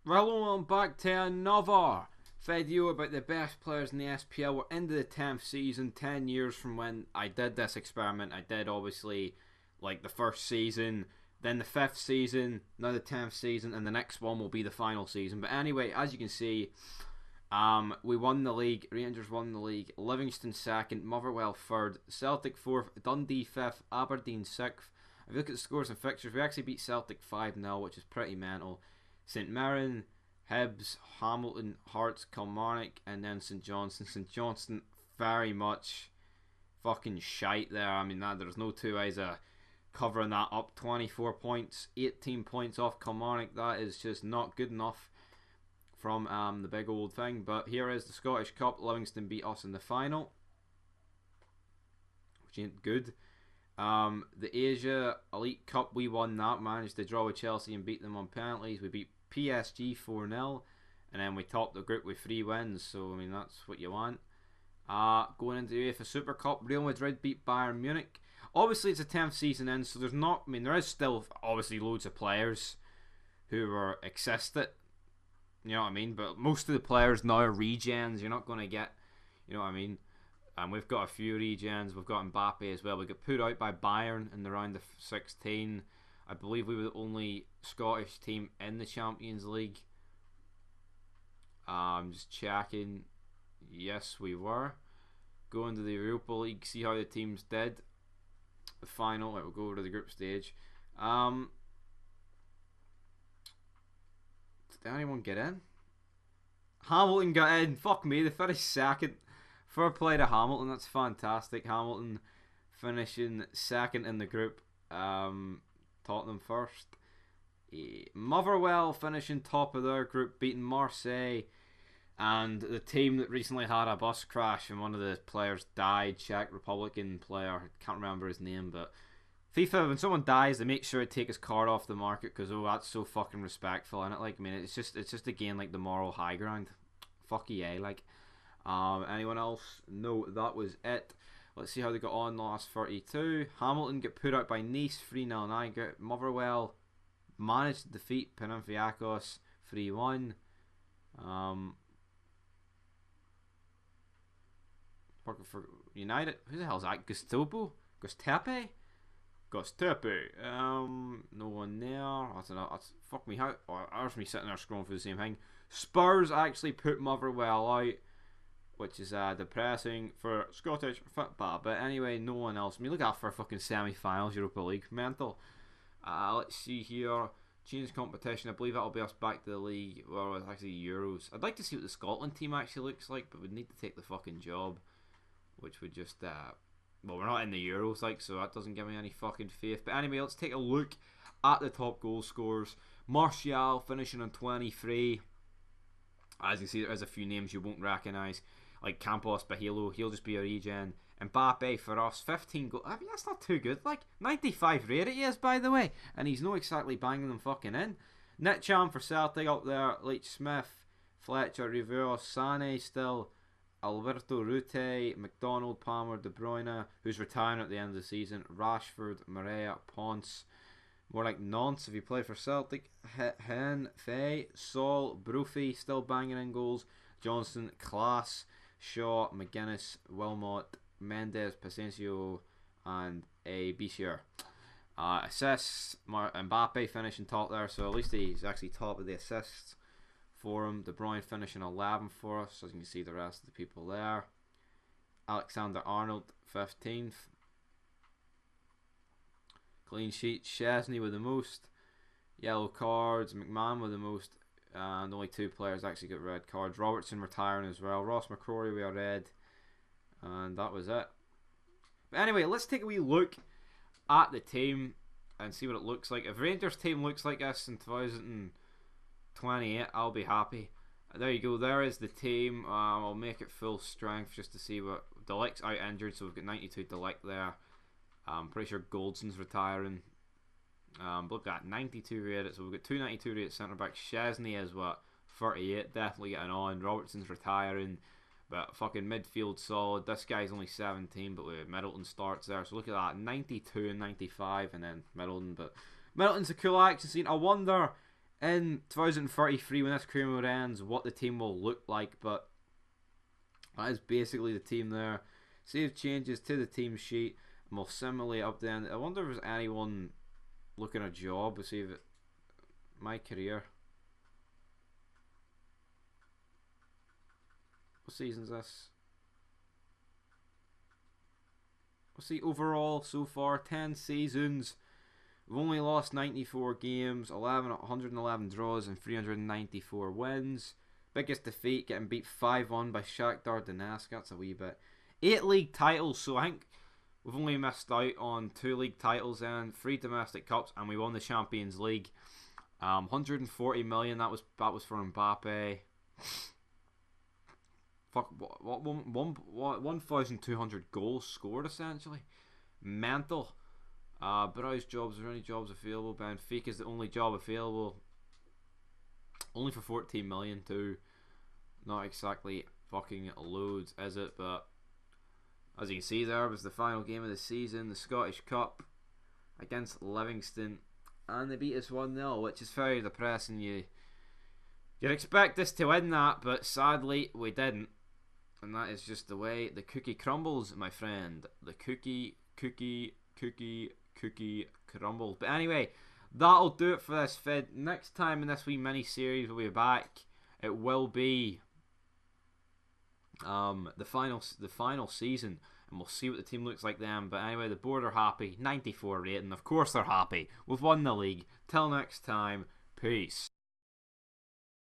Hello, I'm back to another video about the best players in the SPL. We're into the 10th season, 10 years from when I did this experiment. I did obviously like the first season, then the 5th season, now the 10th season, and the next one will be the final season. But anyway, as you can see, we won the league, Rangers won the league, Livingston 2nd, Motherwell 3rd, Celtic 4th, Dundee 5th, Aberdeen 6th. If you look at the scores and fixtures, we actually beat Celtic 5-0, which is pretty mental. St Mirren, Hibs, Hamilton, Hearts, Kilmarnock, and then St Johnstone. St Johnstone very much fucking shite there. I mean, there's no two ways of covering that up. 24 points, 18 points off Kilmarnock. That is just not good enough from the big old thing. But here is the Scottish Cup. Livingston beat us in the final, which ain't good. The Asia Elite Cup, we won that. Managed to draw with Chelsea and beat them on penalties. We beat PSG 4-0, and then we topped the group with 3 wins. So I mean, that's what you want. Going into the UEFA Super Cup, Real Madrid beat Bayern Munich. Obviously, it's a 10th season in, so there's not. I mean, there is still obviously loads of players who are existed. You know what I mean? But most of the players now are regens. You're not going to get. You know what I mean? And we've got a few regens. We've got MBAPPE as well. We got put out by Bayern in the round of 16. I believe we were the only Scottish team in the Champions League. I'm just checking. Yes, we were. Going to the Europa League, see how the teams did. The final, right, we'll go over to the group stage. Did anyone get in? Hamilton got in. Fuck me, they finished second. Fair play to Hamilton, that's fantastic. Hamilton finishing second in the group. Tottenham first. Motherwell finishing top of their group, beating Marseille. And the team that recently had a bus crash and one of the players died, Czech Republican player, I can't remember his name, but FIFA, when someone dies, they make sure to take his card off the market because, oh, that's so fucking respectful, innit? Like, I mean, it's just again like the moral high ground. Fuck EA, like. Anyone else? No, that was it. Let's see how they got on last 32. Hamilton get put out by Nice 3-0. I get Motherwell managed to defeat Panathinaikos 3-1. For United, who the hell is that? Gustepe. No one there. That's fuck me. How? There's me sitting there scrolling for the same thing. Spurs actually put Motherwell out, which is depressing for Scottish football. But anyway, no one else. I mean, look out for fucking semi-finals, Europa League, mental. Let's see here. Change competition. I believe that'll be us back to the league. Well, it's actually Euros. I'd like to see what the Scotland team actually looks like, but we'd need to take the fucking job, which would just well, we're not in the Euros, like, so that doesn't give me any fucking faith. But anyway, let's take a look at the top goal scorers. Martial finishing on 23. As you see, there is a few names you won't recognise, like Campos Bahilo. He'll just be a regen. MBAPPE for us, 15 goals. I mean, that's not too good. Like, 95 rate he is, by the way, and he's not exactly banging them fucking in. Nitcham for Celtic up there. Leach Smith, Fletcher, Rivero, Sane still, Alberto Rute, McDonald, Palmer, De Bruyne, who's retiring at the end of the season, Rashford, Maria, Ponce. More like nonce if you play for Celtic. Hen, Fay, Sol, Bruffy still banging in goals. Johnson, Klaas, Shaw, McGuinness, Wilmot, Mendes, Pacencio, and a Bishir. Assists, MBAPPE finishing top there, so at least he's actually top of the assists for him. De Bruyne finishing 11 for us, as you can see the rest of the people there. Alexander Arnold 15th. Clean sheet, Chesney with the most. Yellow cards, McMahon with the most. And only 2 players actually got red cards. Robertson retiring as well. Ross McCrory with a red. And that was it. But anyway, let's take a wee look at the team and see what it looks like. If Rangers team looks like this in 2028, I'll be happy. There you go, there is the team. I'll make it full strength just to see what. Delict's out injured, so we've got 92 Delict there. I'm pretty sure Goldson's retiring. Look at that, 92 rated, so we've got 292 rated centre back. Chesney is what, 38, definitely getting on. Robertson's retiring, but fucking midfield solid. This guy's only 17, but with Middleton starts there, so look at that, 92 and 95, and then Middleton. But Middleton's a cool action scene. I wonder in 2033 when this career mode ends what the team will look like, but that is basically the team there. Save changes to the team sheet and we'll simulate up then. I wonder if there's anyone looking a job. We'll see if my career. What season's this? We'll see overall so far 10 seasons. We've only lost 94 games, 111 draws and 394 wins. Biggest defeat getting beat 5-1 by Shakhtar Donetsk. That's a wee bit. 8 league titles, so I think we've only missed out on 2 league titles and 3 domestic cups, and we won the Champions League. 140 million. That was for MBAPPE. Fuck, what 1,200 goals scored essentially. Mental. Browse jobs. Are there any jobs available? Benfica is the only job available. Only for 14 million too. Not exactly fucking loads, is it? But as you can see, there was the final game of the season, the Scottish Cup against Livingston, and they beat us 1-0, which is very depressing. You'd expect us to win that, but sadly we didn't. And that is just the way the cookie crumbles, my friend. The cookie crumbles. But anyway, that'll do it for this vid. Next time in this wee mini series we'll be back. It will be the final season, and we'll see what the team looks like then. But anyway, the board are happy. 94 rating. Of course they're happy. We've won the league. Till next time, peace.